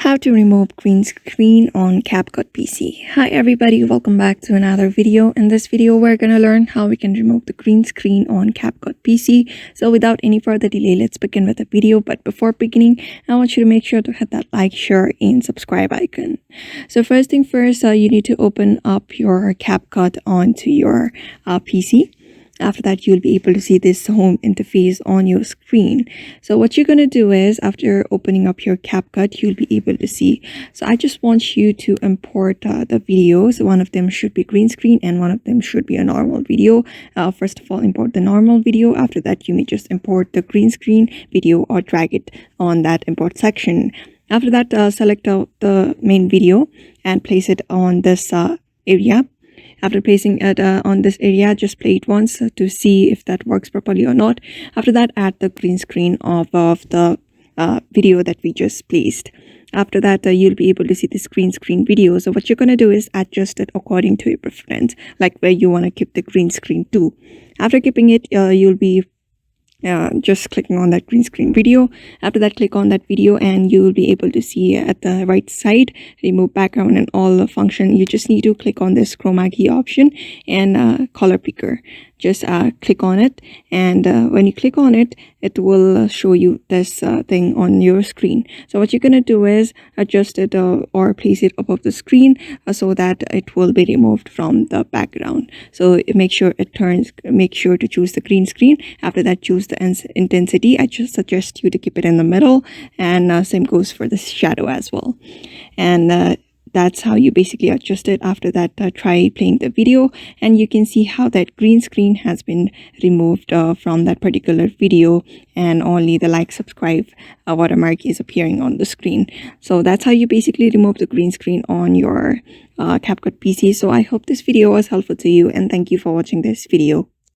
How to remove green screen on CapCut PC. Hi everybody, welcome back to another video. In this video, we're going to learn how we can remove the green screen on CapCut PC. So without any further delay, let's begin with the video. But before beginning, I want you to make sure to hit that like, share, and subscribe icon. So first thing first, you need to open up your CapCut onto your PC. After that, you'll be able to see this home interface on your screen. So what you're going to do is, after opening up your CapCut, you'll be able to see. So I just want you to import the videos. One of them should be green screen and one of them should be a normal video. First of all, import the normal video. After that, you may just import the green screen video or drag it on that import section. After that, select out the main video and place it on this area. After placing it on this area, just play it once to see if that works properly or not. After that, add the green screen of the video that we just placed. After that, you'll be able to see this green screen video. So what you're going to do is adjust it according to your preference, like where you want to keep the green screen to. After keeping it, you'll be just clicking on that green screen video. After that, click on that video and you will be able to see at the right side remove background and all the function. You just need to click on this Chroma Key option and color picker. Just click on it, and when you click on it, it will show you this thing on your screen. So what you're going to do is adjust it or place it above the screen so that it will be removed from the background. So make sure to choose the green screen. After that, choose the intensity. I just suggest you to keep it in the middle, and same goes for the shadow as well. And that's how you basically adjust it. After that, try playing the video and you can see how that green screen has been removed from that particular video, and only the like, subscribe watermark is appearing on the screen. So that's how you basically remove the green screen on your CapCut PC. So I hope this video was helpful to you, and thank you for watching this video.